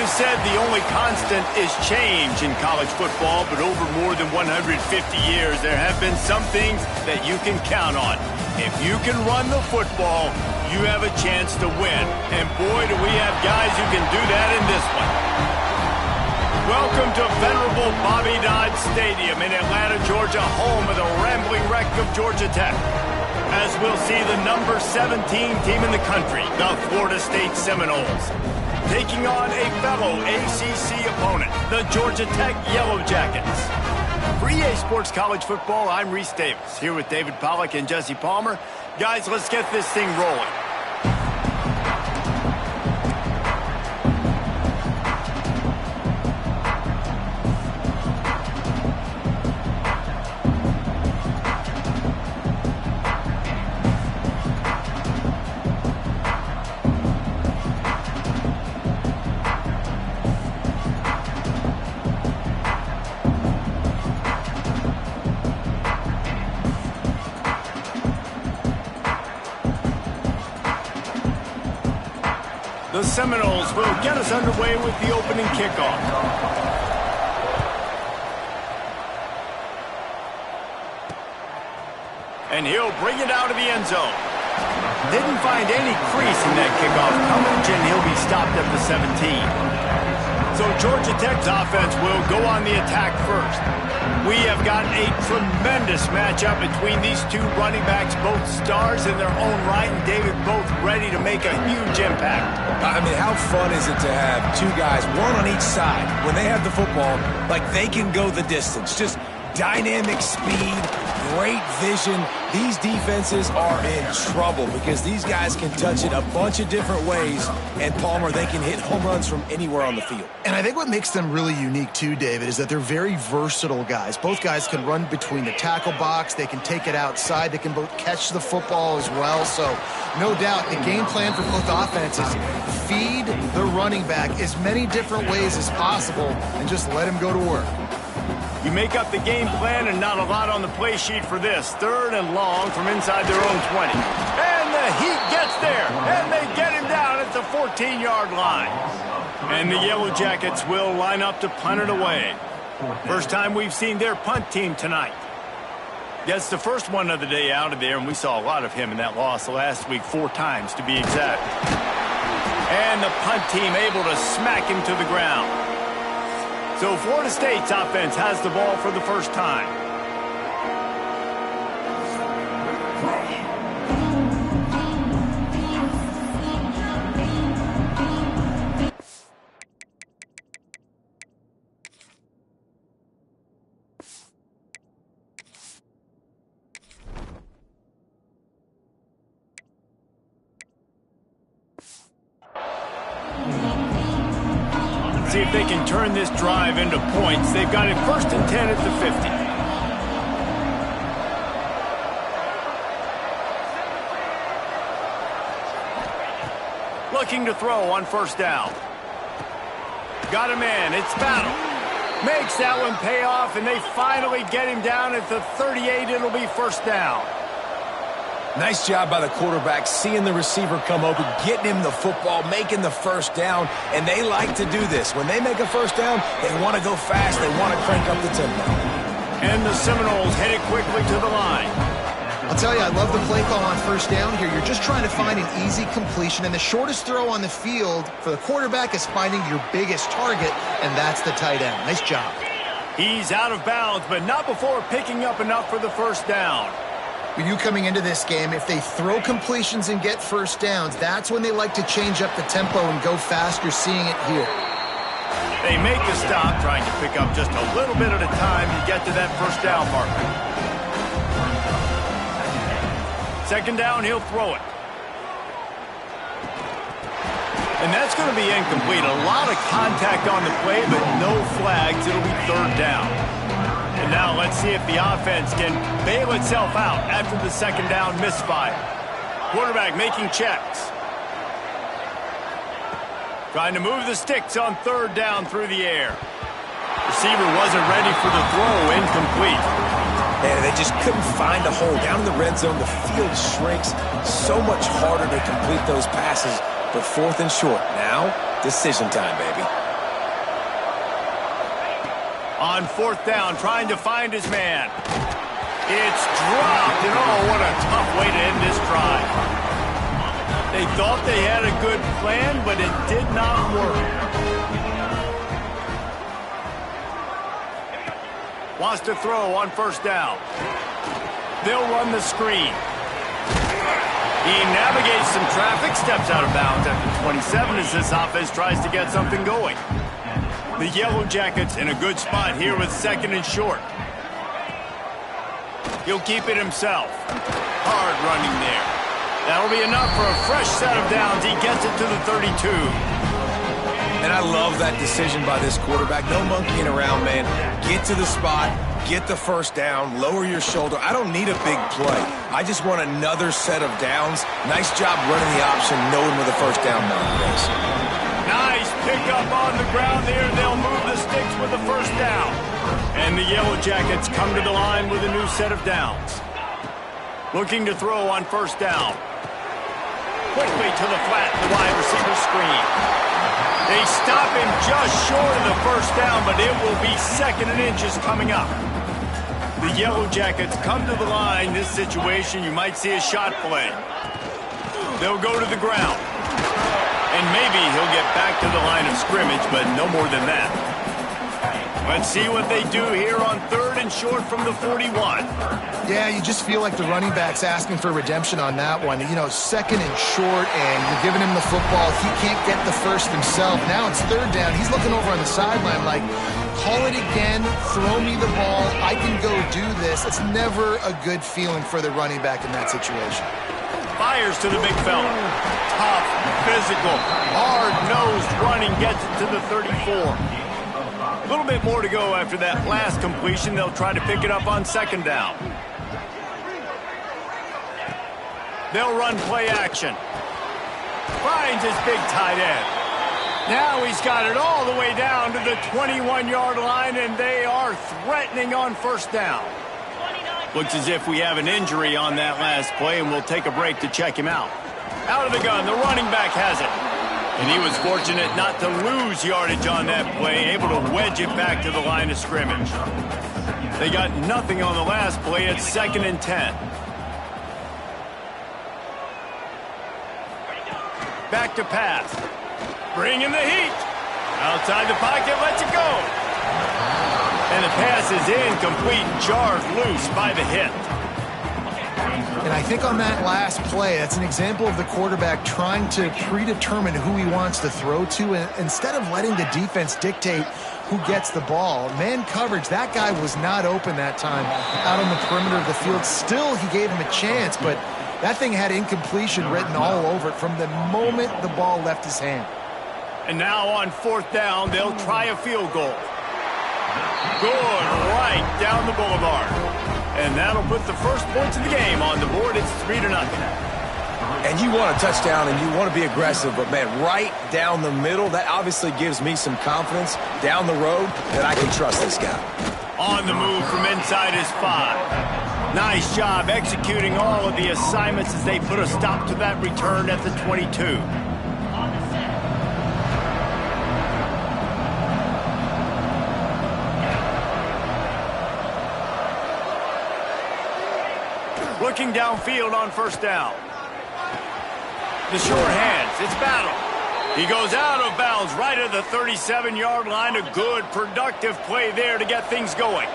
is said the only constant is change in college football, but over more than 150 years, there have been some things that you can count on. If you can run the football, you have a chance to win. And boy, do we have guys who can do that in this one. Welcome to venerable Bobby Dodd Stadium in Atlanta, Georgia, home of the rambling wreck of Georgia Tech. As we'll see the number 17 team in the country, the Florida State Seminoles, taking on a fellow ACC opponent, the Georgia Tech Yellow Jackets. For EA Sports College Football, I'm Reese Davis, here with David Pollack and Jesse Palmer. Guys, let's get this thing rolling. The Seminoles will get us underway with the opening kickoff. And he'll bring it out of the end zone. Didn't find any crease in that kickoff coverage, and he'll be stopped at the 17. So Georgia Tech's offense will go on the attack first. We have got a tremendous matchup between these two running backs, both stars in their own right, and David, both ready to make a huge impact. I mean, how fun is it to have two guys, one on each side, when they have the football, like they can go the distance. Just dynamic speed, great vision. These defenses are in trouble because these guys can touch it a bunch of different ways, and Palmer, they can hit home runs from anywhere on the field. And I think what makes them really unique too, David, is that they're very versatile guys. Both guys can run between the tackle box, they can take it outside, they can both catch the football as well. So no doubt the game plan for both offenses, feed the running back as many different ways as possible and just let him go to work. You make up the game plan and not a lot on the play sheet for this. 3rd and long from inside their own 20. And the Heat gets there, and they get him down at the 14-yard line. And the Yellow Jackets will line up to punt it away. First time we've seen their punt team tonight. Gets the first one of the day out of there, and we saw a lot of him in that loss last week, 4 times to be exact. And the punt team able to smack him to the ground. So Florida State's offense has the ball for the first time. See if they can turn this drive into points. They've got it 1st and 10 at the 50. Looking to throw on 1st down. Got him in. It's Battle. Makes that one pay off, and they finally get him down at the 38. It'll be 1st down. Nice job by the quarterback, seeing the receiver come open, getting him the football, making the 1st down, and they like to do this. When they make a 1st down, they want to go fast, they want to crank up the tempo. And the Seminoles headed quickly to the line. I'll tell you, I love the play call on 1st down here. You're just trying to find an easy completion, and the shortest throw on the field for the quarterback is finding your biggest target, and that's the tight end. Nice job. He's out of bounds, but not before picking up enough for the 1st down. With you coming into this game, if they throw completions and get 1st downs, that's when they like to change up the tempo and go fast. You're seeing it here. They make the stop, trying to pick up just a little bit at a time to get to that 1st down marker. 2nd down, he'll throw it. And that's going to be incomplete. A lot of contact on the play, but no flags. It'll be 3rd down. And now let's see if the offense can bail itself out after the 2nd down misfire. Quarterback making checks. Trying to move the sticks on 3rd down through the air. Receiver wasn't ready for the throw, incomplete. And they just couldn't find a hole. Down in the red zone, the field shrinks. So much harder to complete those passes, but 4th and short. Now, decision time, baby. On fourth down, trying to find his man. It's dropped, and oh, what a tough way to end this drive. They thought they had a good plan, but it did not work. Wants to throw on first down. They'll run the screen. He navigates some traffic, steps out of bounds at the 27 as this offense tries to get something going. The Yellow Jackets in a good spot here with second and short. He'll keep it himself. Hard running there. That'll be enough for a fresh set of downs. He gets it to the 32. And I love that decision by this quarterback. No monkeying around, man. Get to the spot, get the first down, lower your shoulder. I don't need a big play. I just want another set of downs. Nice job running the option, knowing where the first down mark is. Nice pickup on the ground there. They'll move the sticks with the first down. And the Yellow Jackets come to the line with a new set of downs. Looking to throw on first down. Quickly to the flat, the wide receiver screen. They stop him just short of the first down, but it will be second and inches coming up. The Yellow Jackets come to the line. This situation, you might see a shot play. They'll go to the ground. And maybe he'll get back to the line of scrimmage, but no more than that. Let's see what they do here on third and short from the 41. Yeah, you just feel like the running back's asking for redemption on that one. You know, second and short, and you're giving him the football. He can't get the first himself. Now it's third down. He's looking over on the sideline like, call it again, throw me the ball, I can go do this. It's never a good feeling for the running back in that situation. Fires to the big fella. Tough, physical, hard-nosed running gets it to the 34. A little bit more to go after that last completion. They'll try to pick it up on second down. They'll run play action. Finds his big tight end. Now he's got it all the way down to the 21-yard line, and they are threatening on first down. Looks as if we have an injury on that last play, and we'll take a break to check him out. Out of the gun, the running back has it. And he was fortunate not to lose yardage on that play, able to wedge it back to the line of scrimmage. They got nothing on the last play. It's second and 10. Back to pass. Bring in the heat. Outside the pocket, lets it go. And the pass is incomplete, jarred loose by the hit. And I think on that last play, that's an example of the quarterback trying to predetermine who he wants to throw to, and instead of letting the defense dictate who gets the ball. Man coverage, that guy was not open that time out on the perimeter of the field. Still, he gave him a chance, but that thing had incompletion written all over it from the moment the ball left his hand. And now on fourth down, they'll try a field goal. Good, right down the boulevard. And that'll put the first points of the game on the board. It's 3-0. And you want a touchdown and you want to be aggressive, but, man, right down the middle, that obviously gives me some confidence down the road that I can trust this guy. On the move from inside his 5. Nice job executing all of the assignments as they put a stop to that return at the 22. Looking downfield on first down. The short hands, it's Battle. He goes out of bounds right at the 37-yard line. A good, productive play there to get things going.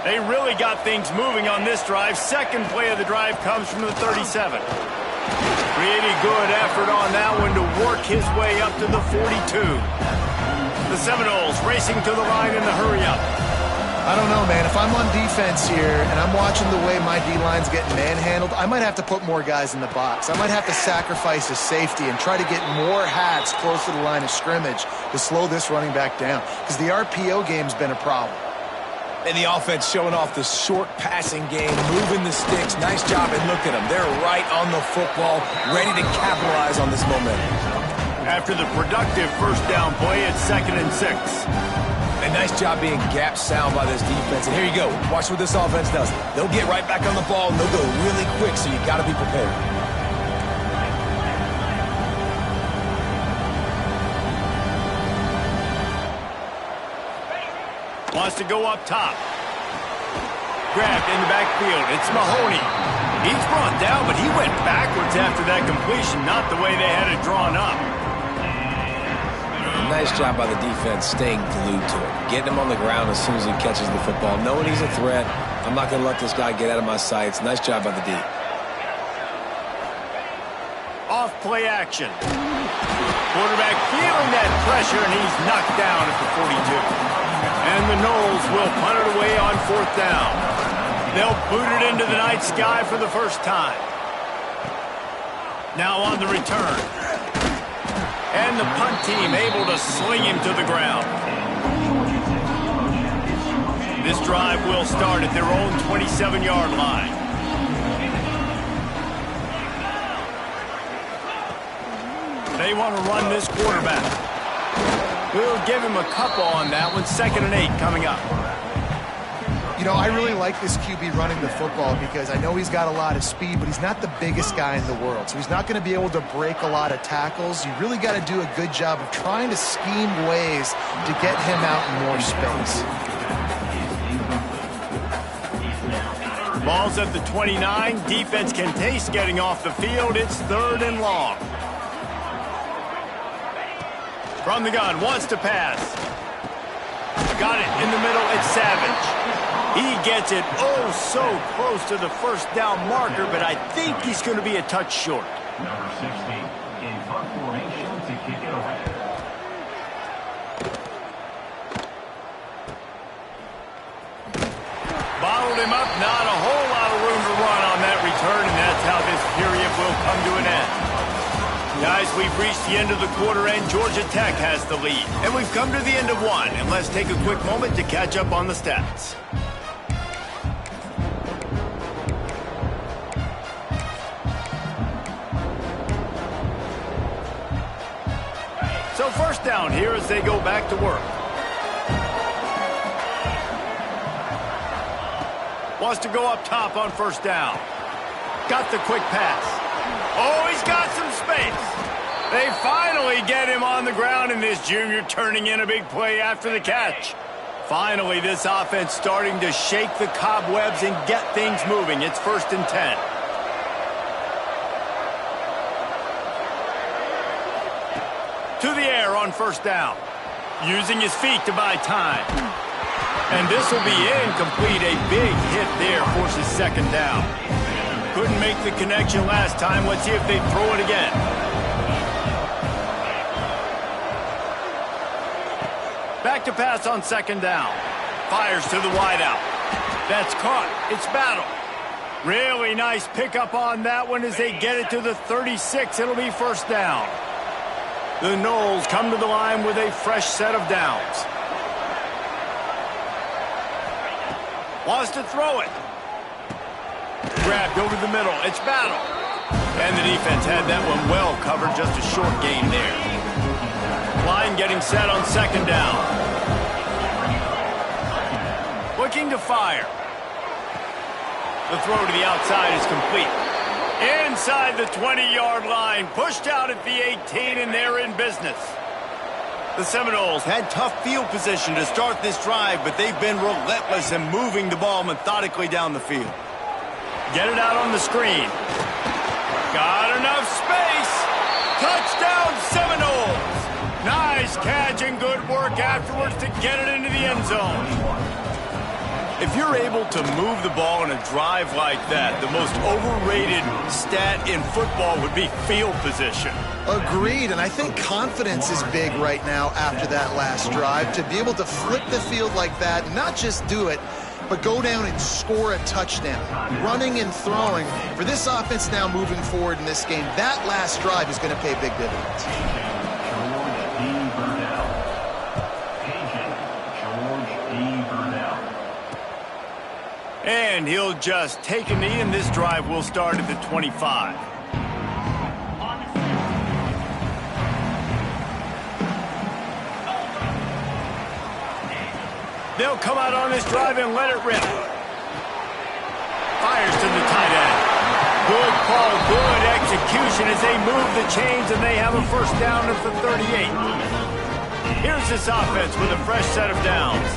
They really got things moving on this drive. Second play of the drive comes from the 37. Pretty good effort on that one to work his way up to the 42. The Seminoles racing to the line in the hurry-up. I don't know, man. If I'm on defense here and I'm watching the way my D-line's getting manhandled, I might have to put more guys in the box. I might have to sacrifice a safety and try to get more hats close to the line of scrimmage to slow this running back down, because the RPO game's been a problem. And the offense showing off the short passing game, moving the sticks. Nice job, and look at them. They're right on the football, ready to capitalize on this momentum. After the productive first down play, it's 2nd and 6. A nice job being gap sound by this defense. And here you go. Watch what this offense does. They'll get right back on the ball, and they'll go really quick, so you got to be prepared. Wants to go up top. Grabbed in the backfield. It's Mahoney. He's brought down, but he went backwards after that completion, not the way they had it drawn up. Nice job by the defense staying glued to it. Getting him on the ground as soon as he catches the football. Knowing he's a threat, I'm not going to let this guy get out of my sights. Nice job by the D. Off play action. Quarterback feeling that pressure, and he's knocked down at the 42. And the Noles will punt it away on 4th down. They'll boot it into the night sky for the first time. Now on the return. And the punt team able to sling him to the ground. This drive will start at their own 27-yard line. They want to run this quarterback. We'll give him a couple on that one. 2nd and 8 coming up. You know, I really like this QB running the football because I know he's got a lot of speed, but he's not the biggest guy in the world. So he's not going to be able to break a lot of tackles. You really got to do a good job of trying to scheme ways to get him out in more space. Ball's at the 29. Defense can taste getting off the field. It's 3rd and long. From the gun, wants to pass. Got it in the middle. It's Savage. He gets it oh so close to the first down marker, but I think he's going to be a touch short. Number 60 in punt formation to kick it away. Bottled him up, not a whole lot of room to run on that return, and that's how this period will come to an end. Guys, we've reached the end of the quarter, and Georgia Tech has the lead. And we've come to the end of one, and let's take a quick moment to catch up on the stats. So 1st down here as they go back to work. Wants to go up top on 1st down. Got the quick pass. Oh, he's got some space. They finally get him on the ground, and this junior turning in a big play after the catch. Finally, this offense starting to shake the cobwebs and get things moving. It's 1st and 10. To the air on 1st down. Using his feet to buy time. And this will be incomplete. A big hit there forces 2nd down. Couldn't make the connection last time. Let's see if they throw it again. Back to pass on 2nd down. Fires to the wideout. That's caught. It's Battle. Really nice pickup on that one as they get it to the 36. It'll be 1st down. The Noles come to the line with a fresh set of downs. Wants to throw it. Grabbed over the middle. It's Battle. And the defense had that one well covered. Just a short gain there. Line getting set on 2nd down. Looking to fire. The throw to the outside is complete. Inside the 20-yard line. Pushed out at the 18, and they're in business. The Seminoles had tough field position to start this drive, but they've been relentless in moving the ball methodically down the field. Get it out on the screen. Got enough space. Touchdown, Seminoles. Nice catch and good work afterwards to get it into the end zone. If you're able to move the ball in a drive like that, the most overrated stat in football would be field position. Agreed, and I think confidence is big right now after that last drive. To be able to flip the field like that, not just do it, but go down and score a touchdown. Running and throwing. For this offense now moving forward in this game, that last drive is going to pay big dividends. And he'll just take a knee, and this drive will start at the 25. They'll come out on this drive and let it rip. Fires to the tight end. Good call, good execution as they move the chains, and they have a 1st down at the 38. Here's this offense with a fresh set of downs.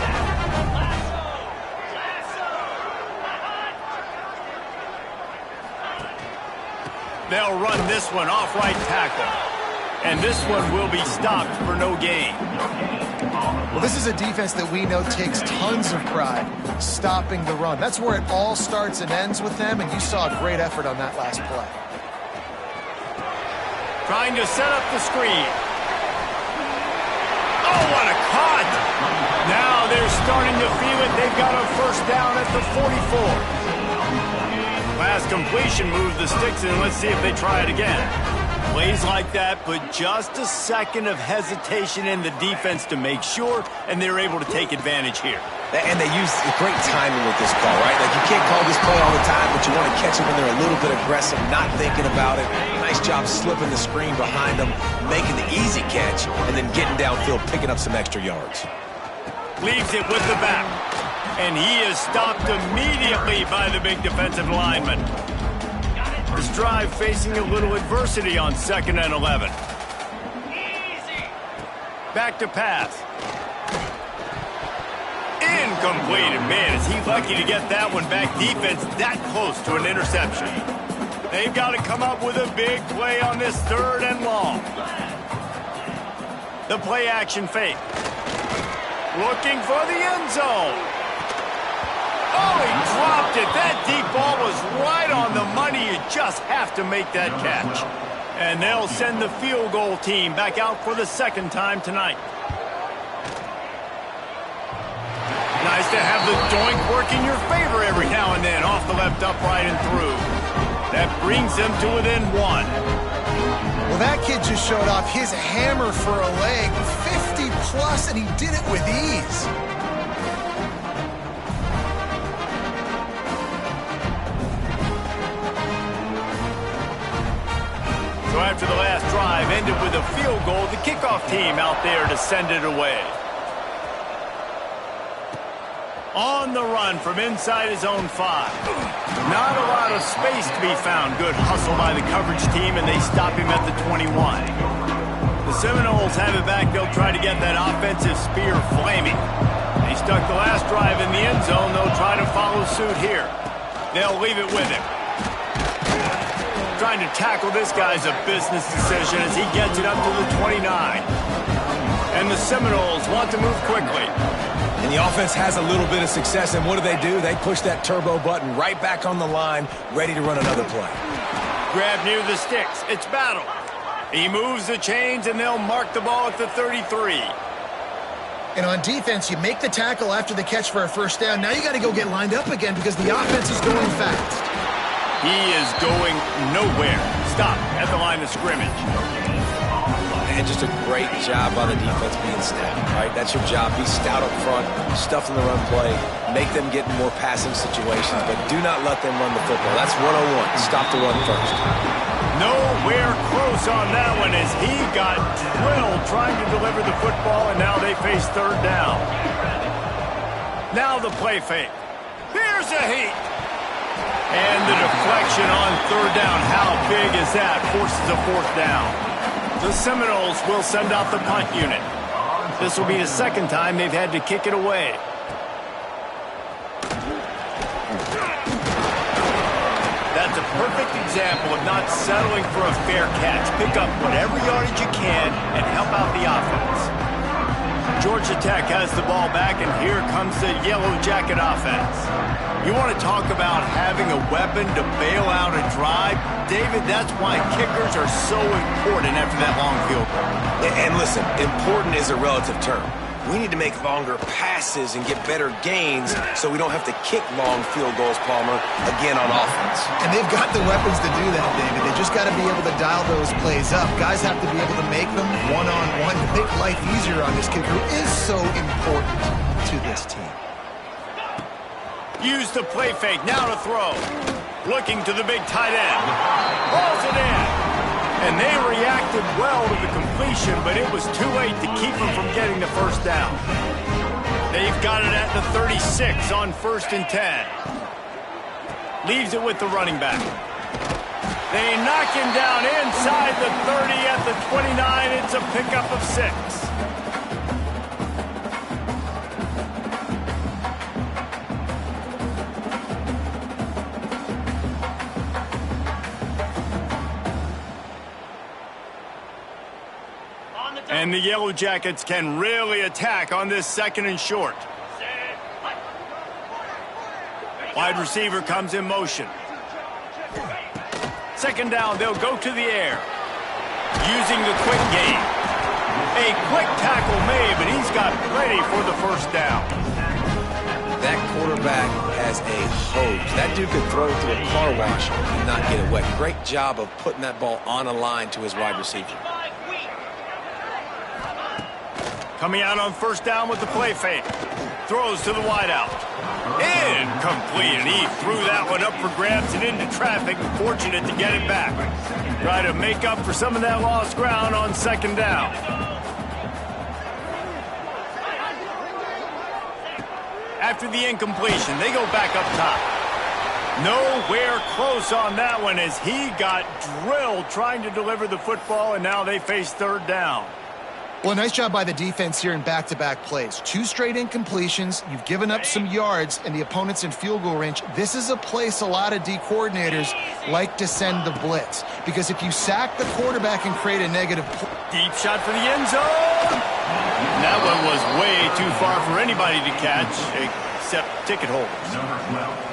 They'll run this one off right tackle. And this one will be stopped for no gain. Well, this is a defense that we know takes tons of pride stopping the run. That's where it all starts and ends with them, and you saw a great effort on that last play. Trying to set up the screen. Oh, what a cut! Now they're starting to feel it. They've got a first down at the 44. Last completion moved the sticks in. Let's see if they try it again. Plays like that, but just a second of hesitation in the defense to make sure, and they're able to take advantage here. And they use great timing with this call, right? Like, you can't call this play all the time, but you want to catch them when they're a little bit aggressive, not thinking about it. Nice job slipping the screen behind them, making the easy catch, and then getting downfield, picking up some extra yards. Leaves it with the back, and he is stopped immediately by the big defensive lineman. This drive facing a little adversity on 2nd and 11. Back to pass. Incomplete. And man, is he lucky to get that one back. Defense that close to an interception. They've got to come up with a big play on this 3rd and long. The play action fake. Looking for the end zone. Oh, he dropped it. That deep ball was right on the money. You just have to make that catch. And they'll send the field goal team back out for the 2nd time tonight. Nice to have the doink work in your favor every now and then. Off the left upright and through. That brings them to within 1. Well, that kid just showed off his hammer for a leg. 50 plus, and he did it with ease. So after the last drive ended with a field goal, the kickoff team out there to send it away. On the run from inside his own 5. Not a lot of space to be found. Good hustle by the coverage team, and they stop him at the 21. The Seminoles have it back. They'll try to get that offensive spear flaming. They stuck the last drive in the end zone. They'll try to follow suit here. They'll leave it with him. Trying to tackle this guy's a business decision as he gets it up to the 29. And the Seminoles want to move quickly. And the offense has a little bit of success, and what do? They push that turbo button right back on the line, ready to run another play. Grab near the sticks. It's battle. He moves the chains, and they'll mark the ball at the 33. And on defense, you make the tackle after the catch for a first down. Now you got to go get lined up again because the offense is going fast. He is going nowhere. Stop at the line of scrimmage. And just a great job by the defense being stout, right? That's your job. Be stout up front, stuff in the run play, make them get in more passing situations, but do not let them run the football. That's 101. Stop the run first. Nowhere close on that one as he got drilled trying to deliver the football, and now they face 3rd down. Now the play fake. Here's a heat. And the deflection on 3rd down. How big is that? Forces a 4th down. The Seminoles will send out the punt unit. This will be the 2nd time they've had to kick it away. That's a perfect example of not settling for a fair catch. Pick up whatever yardage you can and help out the offense. Georgia Tech has the ball back, and here comes the Yellow Jacket offense. You want to talk about having a weapon to bail out a drive? David, that's why kickers are so important after that long field goal. And listen, important is a relative term. We need to make longer passes and get better gains so we don't have to kick long field goals, Palmer, again on offense. And they've got the weapons to do that, David. They just got to be able to dial those plays up. Guys have to be able to make them one-on-one to make life easier on this kicker, who is so important to this team. Use the play fake, now to throw. Looking to the big tight end. Balls it in. And they reacted well to the completion, but it was too late to keep them from getting the first down. They've got it at the 36 on 1st and 10. Leaves it with the running back. They knock him down inside the 30 at the 29. It's a pickup of 6. And the Yellow Jackets can really attack on this 2nd and short. Wide receiver comes in motion. 2nd down, they'll go to the air. Using the quick game. A quick tackle made, but he's got plenty for the 1st down. That quarterback has a hose. That dude could throw through a car wash and not get it wet. Great job of putting that ball on a line to his wide receiver. Coming out on 1st down with the play fake. Throws to the wideout. Incomplete, and he threw that one up for grabs and into traffic. Fortunate to get it back. Try to make up for some of that lost ground on 2nd down. After the incompletion, they go back up top. Nowhere close on that one as he got drilled trying to deliver the football, and now they face 3rd down. Well, nice job by the defense here in back-to-back plays. 2 straight incompletions. You've given up some yards, and the opponent's in field goal range. This is a place a lot of D coordinators like to send the blitz, because if you sack the quarterback and create a negative play. Deep shot for the end zone. That one was way too far for anybody to catch, except ticket holders.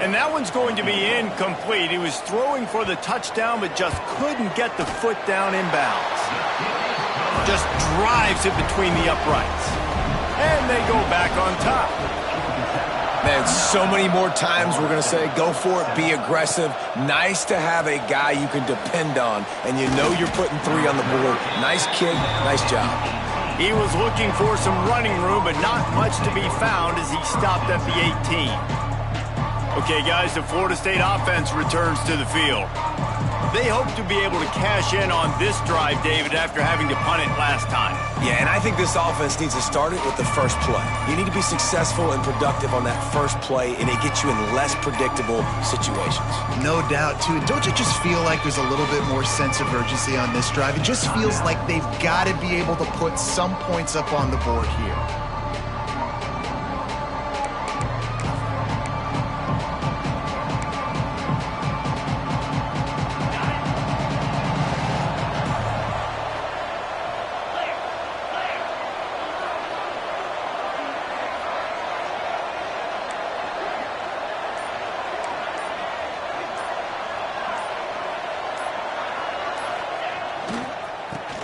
And that one's going to be incomplete. He was throwing for the touchdown, but just couldn't get the foot down inbounds. Just drives it between the uprights. And they go back on top. Man, so many more times we're going to say, go for it, be aggressive. Nice to have a guy you can depend on, and you know you're putting 3 on the board. Nice kid, nice job. He was looking for some running room, but not much to be found as he stopped at the 18. Okay, guys, the Florida State offense returns to the field. They hope to be able to cash in on this drive, David, after having to punt it last time. Yeah, and I think this offense needs to start it with the first play. You need to be successful and productive on that first play, and it gets you in less predictable situations. No doubt, too. And don't you just feel like there's a little bit more sense of urgency on this drive? It just feels like they've got to be able to put some points up on the board here.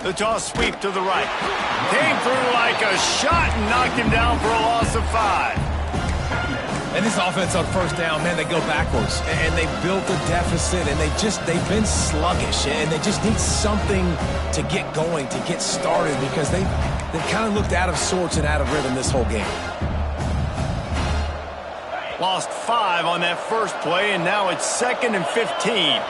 The toss sweep to the right. Came through like a shot and knocked him down for a loss of 5. And this offense on 1st down, man, they go backwards. And they built a deficit, and they've been sluggish. And they just need something to get going, to get started, because they've kind of looked out of sorts and out of rhythm this whole game. Lost 5 on that first play, and now it's 2nd and 15.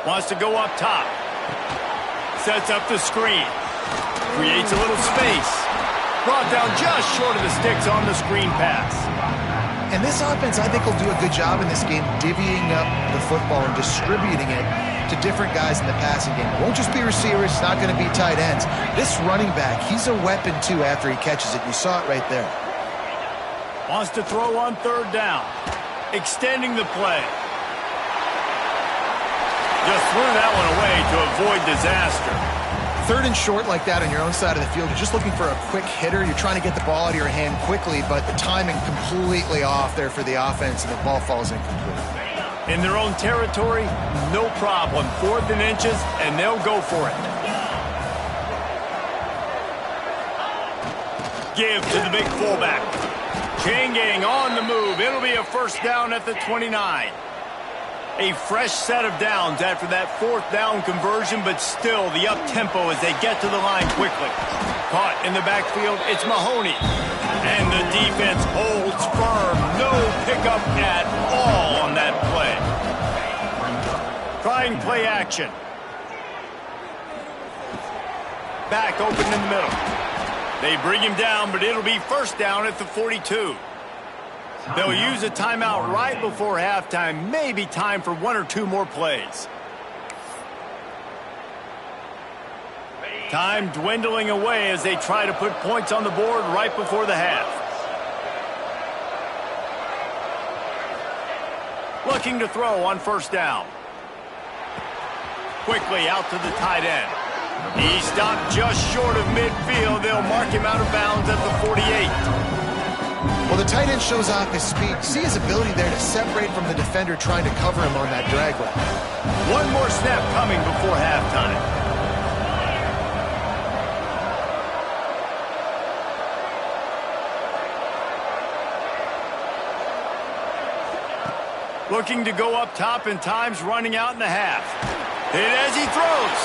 Wants to go up top. Sets up the screen. Creates a little space. Brought down just short of the sticks on the screen pass. And this offense, I think, will do a good job in this game divvying up the football and distributing it to different guys in the passing game. It won't just be receivers. It's not going to be tight ends. This running back, he's a weapon, too, after he catches it. You saw it right there. Wants to throw on 3rd down. Extending the play. Just threw that one away to avoid disaster. 3rd and short like that on your own side of the field, you're just looking for a quick hitter. You're trying to get the ball out of your hand quickly, but the timing completely off there for the offense, and the ball falls incomplete. In their own territory, no problem. 4th and inches, and they'll go for it. Give to the big fullback. Chain gang on the move. It'll be a 1st down at the 29. A fresh set of downs after that 4th down conversion, but still the up-tempo as they get to the line quickly. Caught in the backfield, it's Mahoney. And the defense holds firm. No pickup at all on that play. Trying play action. Back open in the middle. They bring him down, but it'll be 1st down at the 42. They'll use a timeout right before halftime. Maybe time for 1 or 2 more plays. Time dwindling away as they try to put points on the board right before the half. Looking to throw on 1st down. Quickly out to the tight end. He stopped just short of midfield. They'll mark him out of bounds at the 48. Well, the tight end shows off his speed. See his ability there to separate from the defender trying to cover him on that drag route. One more snap coming before halftime. Looking to go up top, and time's running out in the half. Hit as he throws.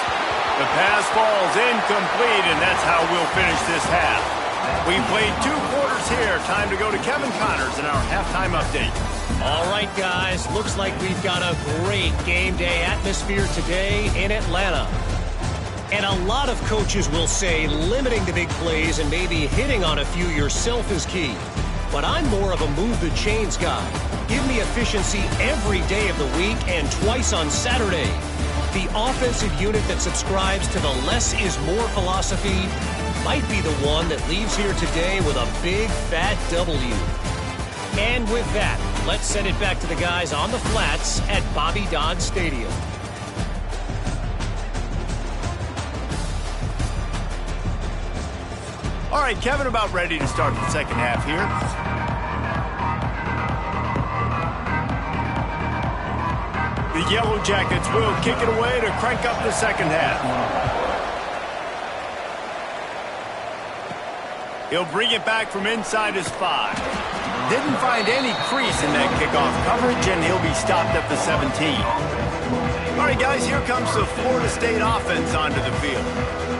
The pass falls incomplete, and that's how we'll finish this half. We played 2 quarters here. Time to go to Kevin Connors in our halftime update. All right, guys. Looks like we've got a great game day atmosphere today in Atlanta. And a lot of coaches will say limiting the big plays and maybe hitting on a few yourself is key. But I'm more of a move the chains guy. Give me efficiency every day of the week and twice on Saturday. The offensive unit that subscribes to the less is more philosophy might be the one that leaves here today with a big fat W. And with that, let's send it back to the guys on the flats at Bobby Dodd Stadium. All right, Kevin, about ready to start the second half here. The Yellow Jackets will kick it away to crank up the second half. He'll bring it back from inside his 5. Didn't find any crease in that kickoff coverage, and he'll be stopped at the 17. All right, guys, here comes the Florida State offense onto the field.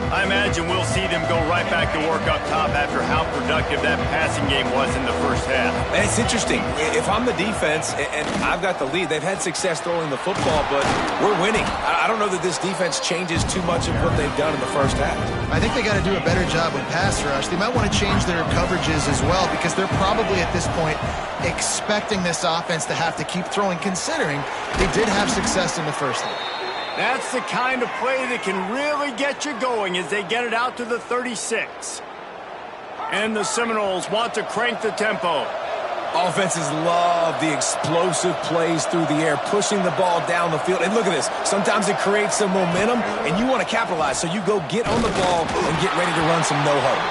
I imagine we'll see them go right back to work up top after how productive that passing game was in the first half. And it's interesting. If I'm the defense and I've got the lead, they've had success throwing the football, but we're winning. I don't know that this defense changes too much of what they've done in the first half. I think they got to do a better job with pass rush. They might want to change their coverages as well because they're probably at this point expecting this offense to have to keep throwing, considering they did have success in the first half. That's the kind of play that can really get you going as they get it out to the 36. And the Seminoles want to crank the tempo. Offenses love the explosive plays through the air, pushing the ball down the field. And look at this. Sometimes it creates some momentum, and you want to capitalize. So you go get on the ball and get ready to run some no-huddle.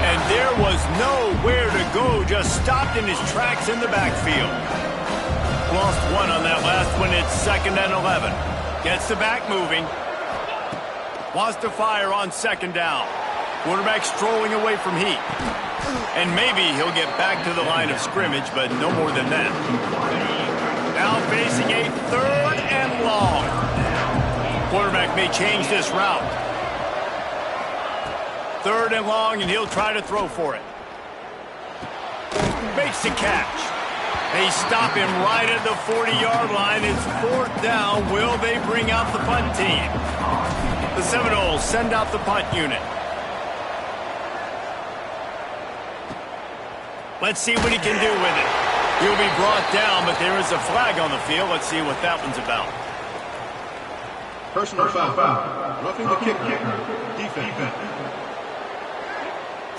And there was nowhere to go, just stopped in his tracks in the backfield. Lost one on that last one. It's 2nd and 11. Gets the back moving. Wants to fire on 2nd down. Quarterback strolling away from heat. And maybe he'll get back to the line of scrimmage, but no more than that. Now facing a 3rd and long. Quarterback may change this route. 3rd and long, and he'll try to throw for it. Makes the catch. They stop him right at the 40-yard line. It's 4th down. Will they bring out the punt team? The Seminoles send out the punt unit. Let's see what he can do with it. He'll be brought down, but there is a flag on the field. Let's see what that one's about. Personal foul. Roughing the kicker. Defense.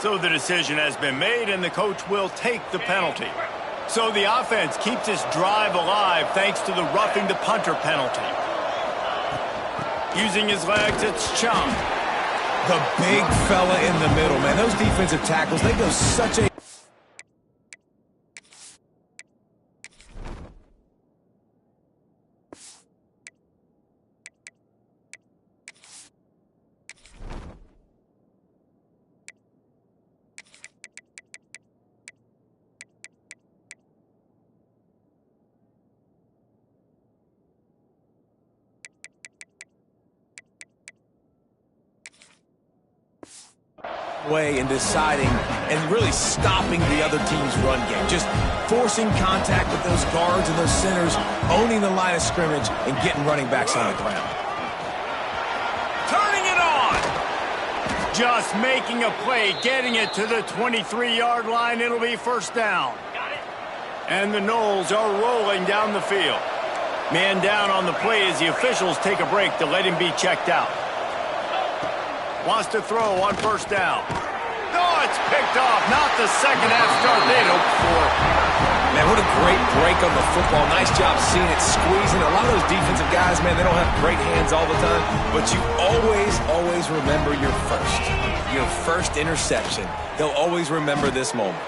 So the decision has been made, and the coach will take the penalty. So the offense keeps this drive alive thanks to the roughing the punter penalty. Using his legs, it's Chung. The big fella in the middle, man. Those defensive tackles, they go such a... way in deciding and really stopping the other team's run game. Just forcing contact with those guards and those centers, owning the line of scrimmage, and getting running backs on the ground. Turning it on! Just making a play, getting it to the 23-yard line. It'll be 1st down. And the Noles are rolling down the field. Man down on the play as the officials take a break to let him be checked out. Wants to throw on 1st down. Oh, it's picked off. Not the second half start they'd hoped for. Man, what a great break on the football. Nice job seeing it squeezing. A lot of those defensive guys, man, they don't have great hands all the time, but you always remember your first interception. They'll always remember this moment.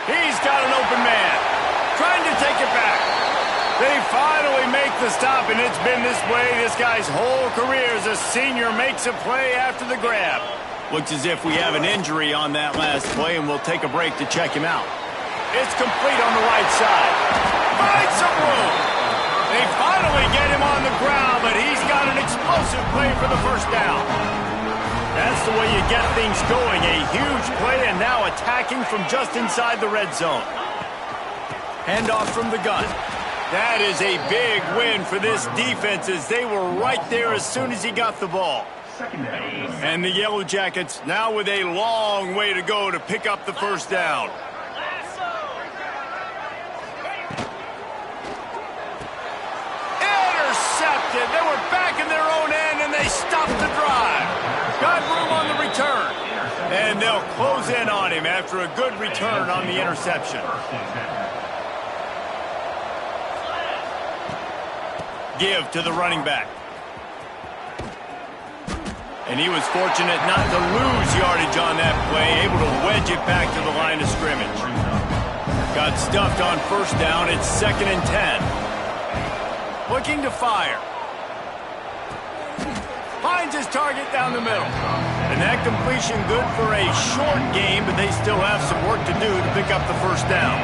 He's got an open man, trying to take it back. They finally make the stop, and it's been this way this guy's whole career as a senior makes a play after the grab. Looks as if we have an injury on that last play, and we'll take a break to check him out. It's complete on the right side. Finds some room. They finally get him on the ground, but he's got an explosive play for the first down. That's the way you get things going. A huge play, and now attacking from just inside the red zone. Handoff from the gun. That is a big win for this defense as they were right there as soon as he got the ball. And the Yellow Jackets now with a long way to go to pick up the first down. Intercepted. They were back in their own end, and they stopped the drive. Got room on the return. And they'll close in on him after a good return on the interception. Give to the running back. And he was fortunate not to lose yardage on that play, able to wedge it back to the line of scrimmage. Got stuffed on first down. It's 2nd and 10. Looking to fire. Finds his target down the middle. And that completion good for a short game, but they still have some work to do to pick up the first down.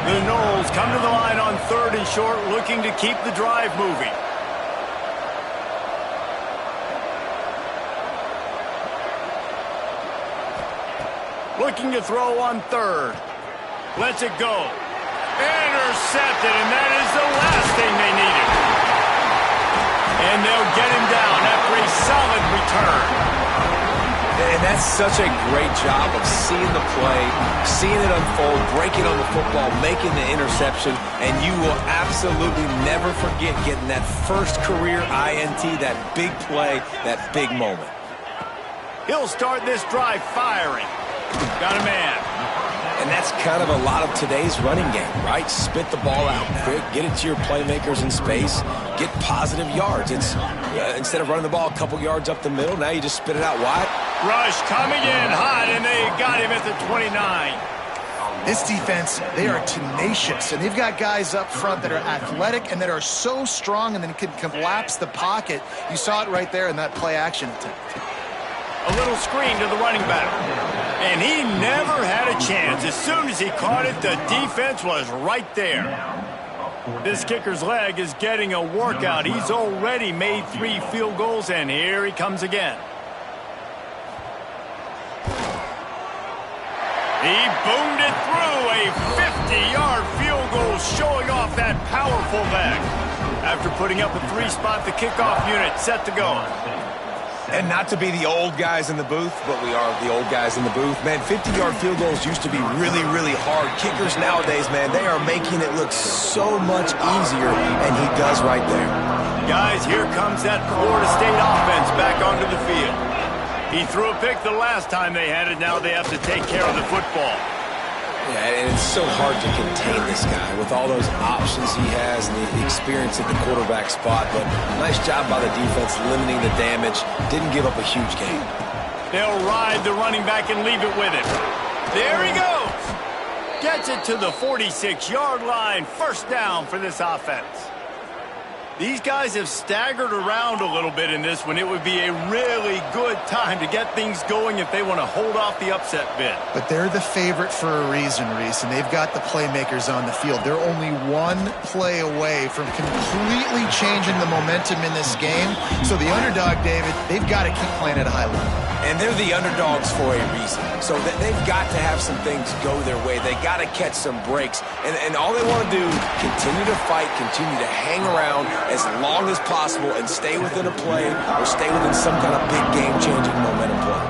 The Noles come to the line on 3rd and short, looking to keep the drive moving. Looking to throw on 3rd. Lets it go. Intercepted, and that is the last thing they needed. And they'll get him down after a solid return. And that's such a great job of seeing the play, seeing it unfold, breaking on the football, making the interception, and you will absolutely never forget getting that first career INT, that big play, that big moment. He'll start this drive firing. Got a man. And that's kind of a lot of today's running game, right? Spit the ball out quick, get it to your playmakers in space, get positive yards. It's instead of running the ball a couple yards up the middle, now you just spit it out wide. Rush coming in hot, and they got him at the 29. This defense, they are tenacious, and they've got guys up front that are athletic and that are so strong and then can collapse the pocket. You saw it right there in that play action attempt. A little screen to the running back. And he never had a chance. As soon as he caught it, the defense was right there. This kicker's leg is getting a workout. He's already made 3 field goals, and here he comes again. He boomed it through. A 50-yard field goal showing off that powerful leg. After putting up a 3-spot, the kickoff unit set to go. And not to be the old guys in the booth, but we are the old guys in the booth. Man, 50-yard field goals used to be really, really hard. Kickers nowadays, man, they are making it look so much easier, and he does right there. Guys, here comes that Florida State offense back onto the field. He threw a pick the last time they had it. Now they have to take care of the football. Yeah, and it's so hard to contain this guy with all those options he has and the experience at the quarterback spot. But nice job by the defense limiting the damage. Didn't give up a huge gain. They'll ride the running back and leave it with him. There he goes. Gets it to the 46-yard line. First down for this offense. These guys have staggered around a little bit in this one. It would be a really good time to get things going if they want to hold off the upset bid. But they're the favorite for a reason, Reese, and they've got the playmakers on the field. They're only one play away from completely changing the momentum in this game. So the underdog, David, they've got to keep playing at a high level. And they're the underdogs for a reason. So they've got to have some things go their way. They got to catch some breaks. And all they want to do, continue to fight, continue to hang around as long as possible and stay within a play or stay within some kind of big game-changing momentum play.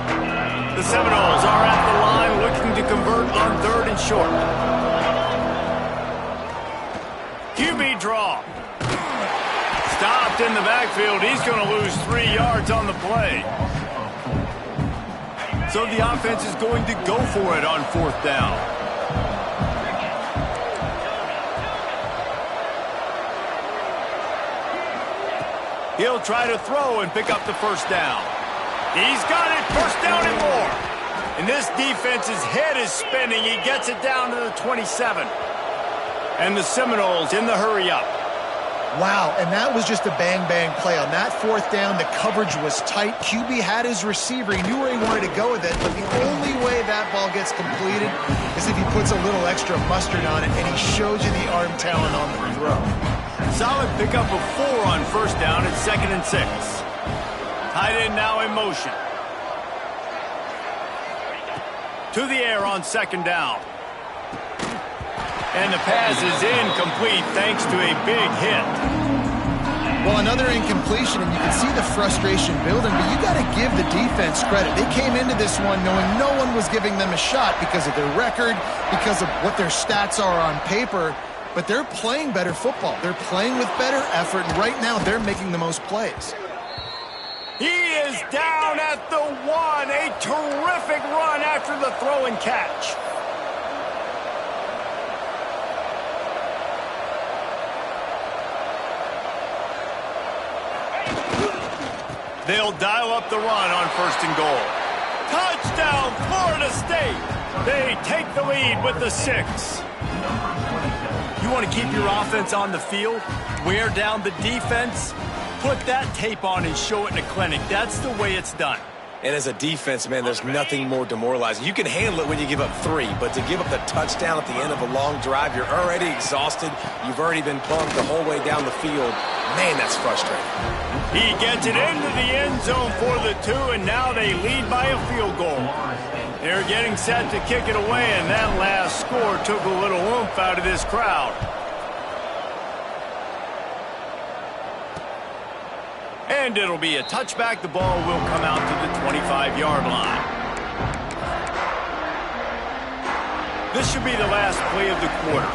The Seminoles are at the line looking to convert on 3rd and short. QB draw. Stopped in the backfield. He's going to lose 3 yards on the play. So the offense is going to go for it on 4th down. He'll try to throw and pick up the first down. He's got it, first down and more. And this defense's head is spinning. He gets it down to the 27. And the Seminoles in the hurry-up. Wow, and that was just a bang-bang play. On that fourth down, the coverage was tight. QB had his receiver. He knew where he wanted to go with it, but the only way that ball gets completed is if he puts a little extra mustard on it, and he shows you the arm talent on the throw. Solid pickup of 4 on first down at 2nd and 6. Tight end now in motion. To the air on 2nd down. And the pass is incomplete thanks to a big hit. Well, another incompletion, and you can see the frustration building, but you got to give the defense credit. They came into this one knowing no one was giving them a shot because of their record, because of what their stats are on paper, but they're playing better football. They're playing with better effort, and right now they're making the most plays. He is down at the 1. A terrific run after the throw and catch. They'll dial up the run on 1st and goal. Touchdown, Florida State. They take the lead with the 6. You want to keep your offense on the field? Wear down the defense? Put that tape on and show it in a clinic. That's the way it's done. And as a defense, man, there's nothing more demoralizing. You can handle it when you give up 3, but to give up the touchdown at the end of a long drive, you're already exhausted. You've already been pumped the whole way down the field. Man, that's frustrating. He gets it into the end zone for the 2, and now they lead by a field goal. They're getting set to kick it away, and that last score took a little oomph out of this crowd. And it'll be a touchback. The ball will come out to the 25-yard line. This should be the last play of the quarter.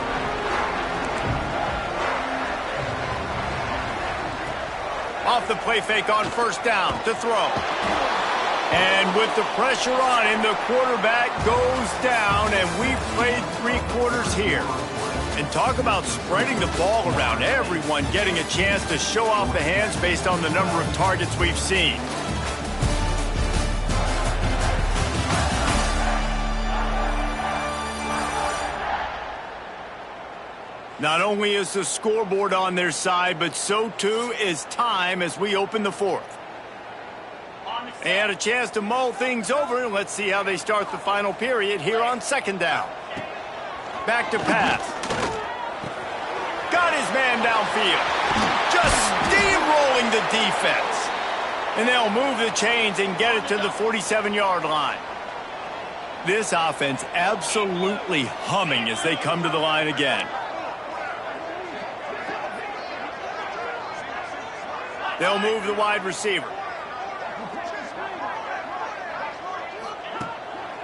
Off the play fake on 1st down to throw. And with the pressure on him, the quarterback goes down, and we've played 3 quarters here. And talk about spreading the ball around, everyone getting a chance to show off the hands based on the number of targets we've seen. Not only is the scoreboard on their side, but so too is time as we open the 4th. They had a chance to mull things over, and let's see how they start the final period here on 2nd down. Back to pass. Got his man downfield. Just steamrolling the defense. And they'll move the chains and get it to the 47-yard line. This offense absolutely humming as they come to the line again. They'll move the wide receiver.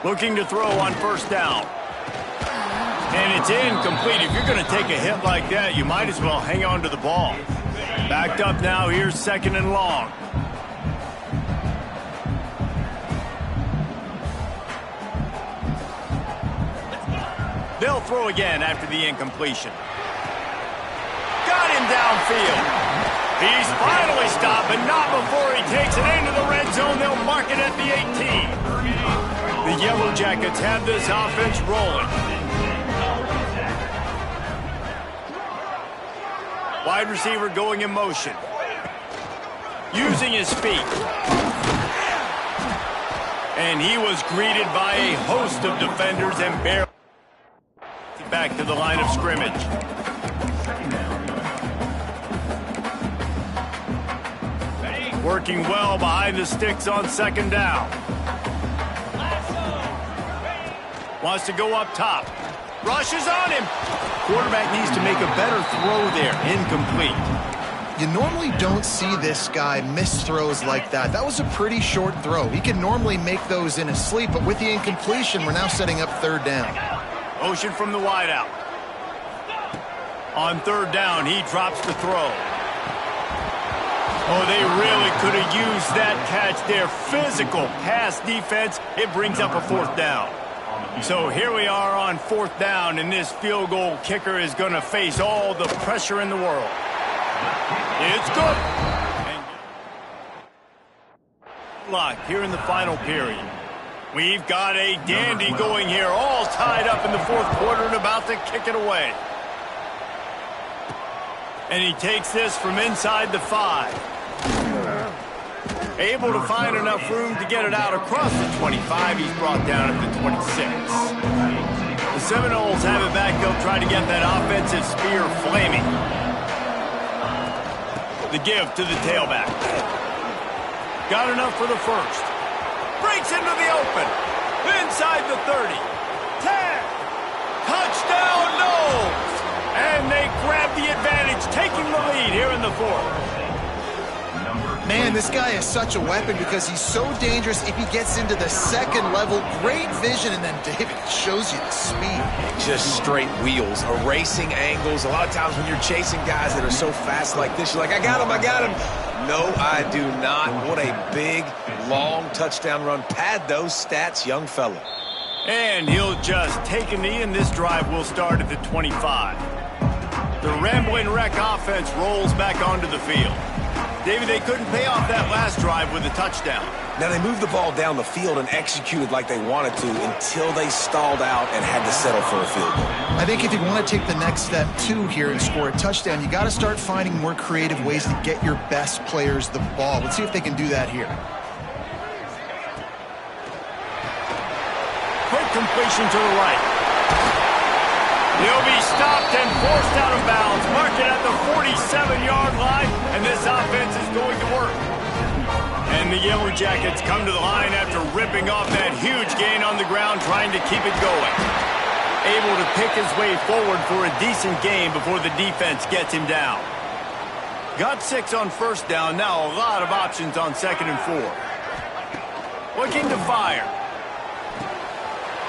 Looking to throw on 1st down. And it's incomplete. If you're going to take a hit like that, you might as well hang on to the ball. Backed up now. Here's 2nd and long. They'll throw again after the incompletion. Got him downfield. He's finally stopped, but not before he takes it into the red zone. They'll mark it at the 18. The Yellow Jackets have this offense rolling. Wide receiver going in motion. Using his feet. And he was greeted by a host of defenders and barely back to the line of scrimmage. Working well behind the sticks on 2nd down. Wants to go up top. Rushes on him. Quarterback needs to make a better throw there. Incomplete. You normally don't see this guy miss throws like that. That was a pretty short throw. He can normally make those in his sleep, but with the incompletion, we're now setting up 3rd down. Motion from the wideout. On 3rd down, he drops the throw. Oh, they really could have used that catch there. Physical pass defense. It brings up a 4th down. So here we are on 4th down, and this field goal kicker is going to face all the pressure in the world. It's good. deadlocked here in the final period. We've got a dandy going here, all tied up in the fourth quarter and about to kick it away. And he takes this from inside the 5. Able to find enough room to get it out across the 25. He's brought down at the 26. The Seminoles have it back. They'll try to get that offensive spear flaming. The give to the tailback. Got enough for the first. Breaks into the open. Inside the 30. 10. Touchdown, Noles! And they grab the advantage, taking the lead here in the fourth. Man, this guy is such a weapon because he's so dangerous if he gets into the second level. Great vision, and then David shows you the speed. Just straight wheels, erasing angles. A lot of times when you're chasing guys that are so fast like this, you're like, I got him, I got him. No, I do not. What a big, long touchdown run. Pad those stats, young fella. And he'll just take a knee, and this drive will start at the 25. The Rambling Wreck offense rolls back onto the field. David, they couldn't pay off that last drive with a touchdown. Now, they moved the ball down the field and executed like they wanted to until they stalled out and had to settle for a field goal. I think if you want to take the next step, too, here and score a touchdown, you got to start finding more creative ways to get your best players the ball. Let's see if they can do that here. Quick completion to the right. He'll be stopped and forced out of bounds. Mark it at the 47-yard line, and this offense is going to work. And the Yellow Jackets come to the line after ripping off that huge gain on the ground, trying to keep it going. Able to pick his way forward for a decent gain before the defense gets him down. Got 6 on first down, now a lot of options on 2nd and 4. Looking to fire.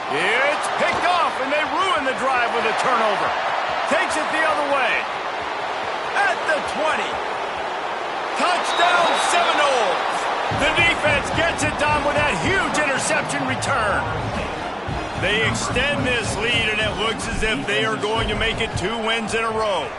It's picked off, and they ruin the drive with a turnover. Takes it the other way. At the 20. Touchdown, Seminoles. The defense gets it done with that huge interception return. They extend this lead, and it looks as if they are going to make it 2 wins in a row.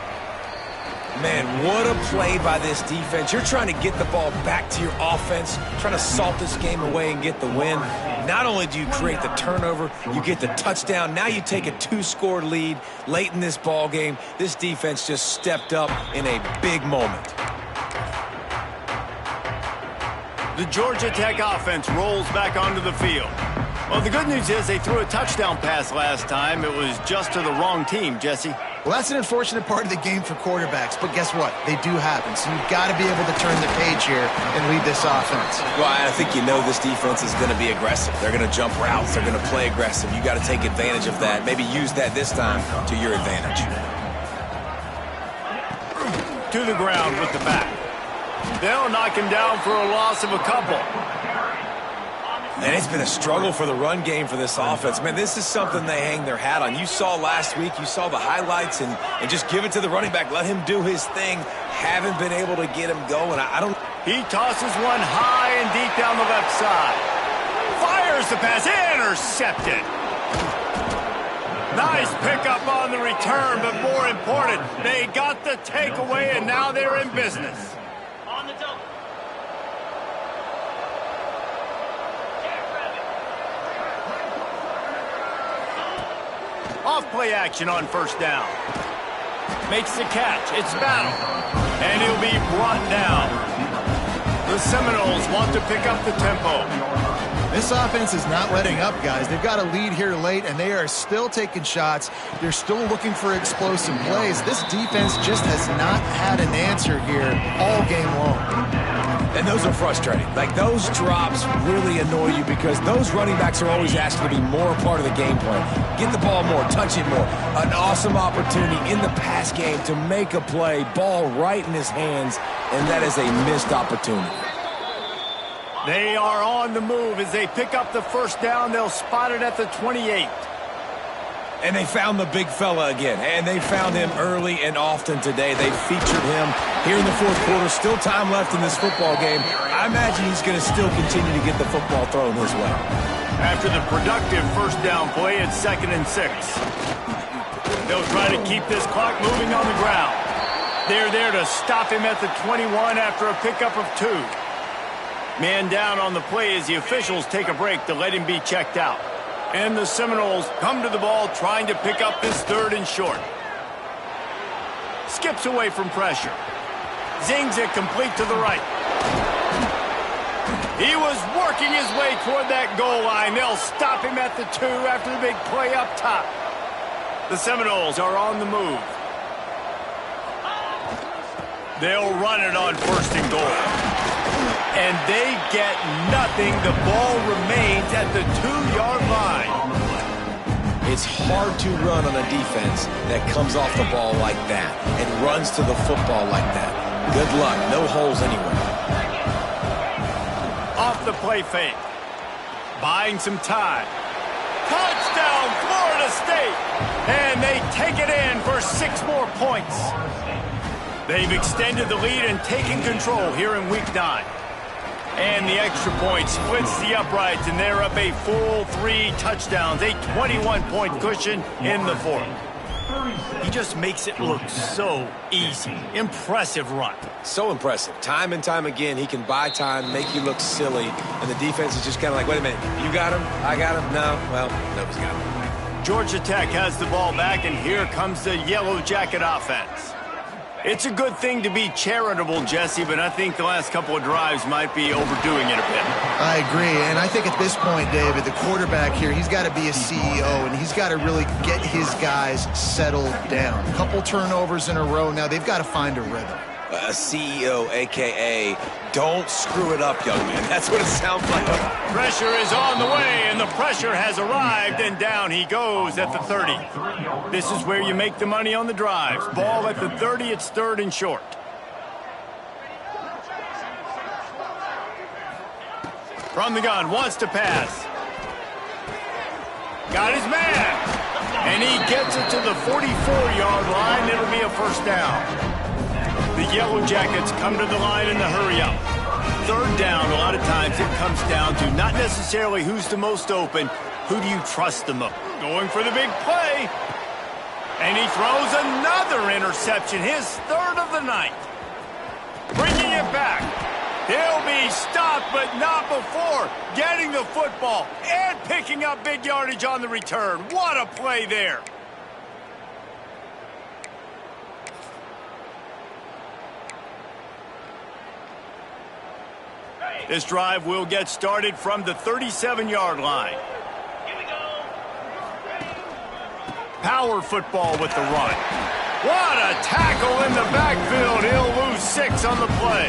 Man, what a play by this defense. You're trying to get the ball back to your offense, trying to salt this game away and get the win. Not only do you create the turnover, you get the touchdown. Now you take a 2-score lead late in this ball game. This defense just stepped up in a big moment. The Georgia Tech offense rolls back onto the field. Well, the good news is they threw a touchdown pass last time. It was just to the wrong team, Jesse. Well, that's an unfortunate part of the game for quarterbacks, but guess what? They do happen, so you've got to be able to turn the page here and lead this offense. Well, I think you know this defense is going to be aggressive. They're going to jump routes. They're going to play aggressive. You got to take advantage of that. Maybe use that this time to your advantage. To the ground with the back. They'll knock him down for a loss of a couple. And it's been a struggle for the run game for this offense. Man, this is something they hang their hat on. You saw last week, you saw the highlights, and just give it to the running back. Let him do his thing. Haven't been able to get him going. I don't... He tosses one high and deep down the left side. Fires the pass. Intercepted. Nice pickup on the return, but more important, they got the takeaway, and now they're in business. On the double. Off-play action on first down. Makes the catch. It's Battle. And he'll be brought down. The Seminoles want to pick up the tempo. This offense is not letting up, guys. They've got a lead here late, and they are still taking shots. They're still looking for explosive plays. This defense just has not had an answer here all game long. And those are frustrating. Like, those drops really annoy you because those running backs are always asked to be more a part of the game plan. Get the ball more, touch it more. An awesome opportunity in the pass game to make a play, ball right in his hands, and that is a missed opportunity. They are on the move. As they pick up the first down, they'll spot it at the 28. And they found the big fella again, and they found him early and often today. They featured him here in the fourth quarter. Still time left in this football game. I imagine he's going to still continue to get the football thrown his way. After the productive first down play, it's 2nd and 6. They'll try to keep this clock moving on the ground. They're there to stop him at the 21 after a pickup of 2. Man down on the play as the officials take a break to let him be checked out. And the Seminoles come to the ball trying to pick up this 3rd and short. Skips away from pressure. Zings it complete to the right. He was working his way toward that goal line. They'll stop him at the 2 after the big play up top. The Seminoles are on the move. They'll run it on 1st and goal. And they get nothing. The ball remains at the 2-yard line. It's hard to run on a defense that comes off the ball like that and runs to the football like that. Good luck. No holes anywhere. Off the play fake. Buying some time. Touchdown, Florida State! And they take it in for 6 more points. They've extended the lead and taken control here in Week 9. And the extra point splits the uprights, and they're up a full 3 touchdowns, a 21-point cushion in the 4th. He just makes it look so easy. Impressive run. So impressive. Time and time again, he can buy time, make you look silly, and the defense is just kind of like, wait a minute, you got him? I got him? No? Well, nobody's got him. Georgia Tech has the ball back, and here comes the Yellow Jacket offense. It's a good thing to be charitable, Jesse, but I think the last couple of drives might be overdoing it a bit. I agree, and I think at this point, David, the quarterback here, he's got to be a CEO, and he's got to really get his guys settled down. A couple turnovers in a row. Now they've got to find a rhythm. A CEO, a.k.a. don't screw it up, young man. That's what it sounds like. Pressure is on the way, and the pressure has arrived, and down he goes at the 30. This is where you make the money on the drives. Ball at the 30, it's 3rd and short. From the gun, wants to pass. Got his man. And he gets it to the 44-yard line. It'll be a 1st down. The Yellow Jackets come to the line in the hurry-up. 3rd down, a lot of times it comes down to not necessarily who's the most open, who do you trust the most. Going for the big play. And he throws another interception, his 3rd of the night. Bringing it back. He'll be stopped, but not before getting the football and picking up big yardage on the return. What a play there. This drive will get started from the 37-yard line. Power football with the run. What a tackle in the backfield. He'll lose 6 on the play.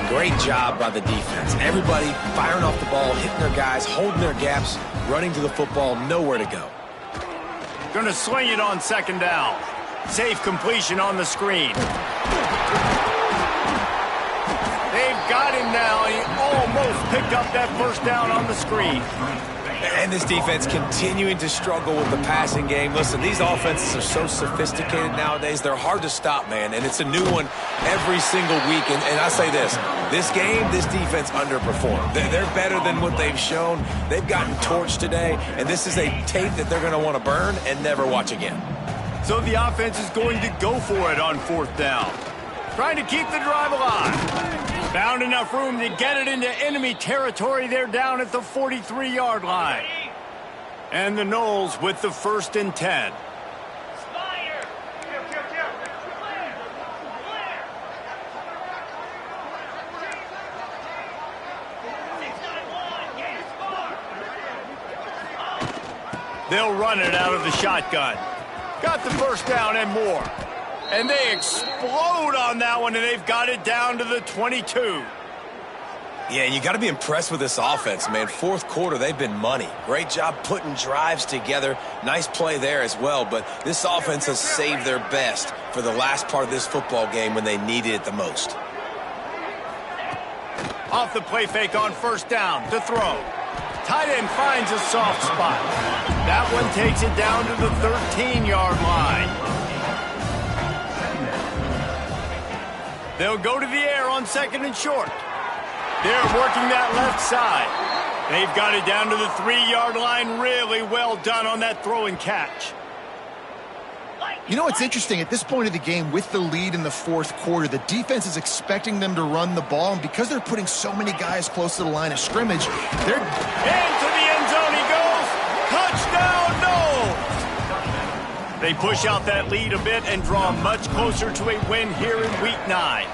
Great job by the defense. Everybody firing off the ball, hitting their guys, holding their gaps, running to the football, nowhere to go. Going to sling it on 2nd down. Safe completion on the screen. They've got him now. He almost picked up that 1st down on the screen. And this defense continuing to struggle with the passing game. Listen, these offenses are so sophisticated nowadays. They're hard to stop, man. And it's a new one every single week. And I say this game, this defense underperformed. They're better than what they've shown. They've gotten torched today. And this is a tape that they're going to want to burn and never watch again. So the offense is going to go for it on 4th down. Trying to keep the drive alive. Found enough room to get it into enemy territory. They're down at the 43-yard line. And the Noles with the 1st and 10. They'll run it out of the shotgun. Got the 1st down and more. And they explode on that one, and they've got it down to the 22. Yeah, you got to be impressed with this offense, man. 4th quarter, they've been money. Great job putting drives together. Nice play there as well, but this offense has saved their best for the last part of this football game when they needed it the most. Off the play fake on 1st down to throw. Tight end finds a soft spot. That one takes it down to the 13-yard line. They'll go to the air on 2nd and short. They're working that left side. They've got it down to the 3-yard line. Really well done on that throw and catch. You know, it's interesting. At this point of the game, with the lead in the fourth quarter, the defense is expecting them to run the ball, and because they're putting so many guys close to the line of scrimmage, they're... Into the end zone he goes! Touchdown, no! They push out that lead a bit and draw much closer to a win here in Week 9.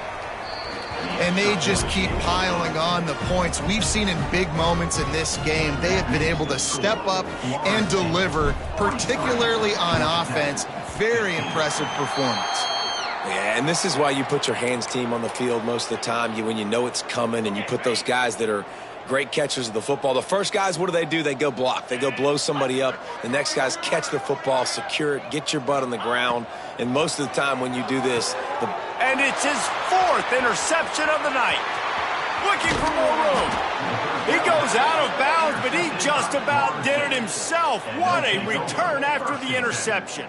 And they just keep piling on the points. We've seen in big moments in this game, they have been able to step up and deliver, particularly on offense. Very impressive performance. Yeah, and this is why you put your hands team on the field most of the time. When you know it's coming, and you put those guys that are great catchers of the football. The first guys, what do? They go block. They go blow somebody up. The next guys catch the football, secure it, get your butt on the ground. And most of the time when you do this... And it's his fourth interception of the night. Looking for more room. He goes out of bounds, but he just about did it himself. What a return after the interception.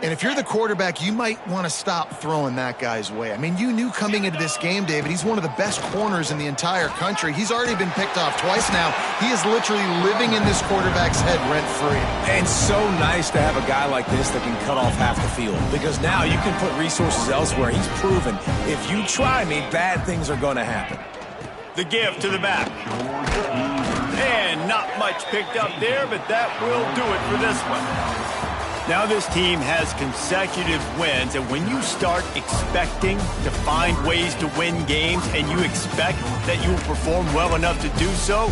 And if you're the quarterback, you might want to stop throwing that guy's way. I mean, you knew coming into this game, David, he's one of the best corners in the entire country. He's already been picked off twice now. He is literally living in this quarterback's head rent-free. And so nice to have a guy like this that can cut off half the field, because now you can put resources elsewhere. He's proven if you try me, bad things are going to happen. The give to the back. And not much picked up there, but that will do it for this one. Now this team has consecutive wins, and when you start expecting to find ways to win games and you expect that you will perform well enough to do so,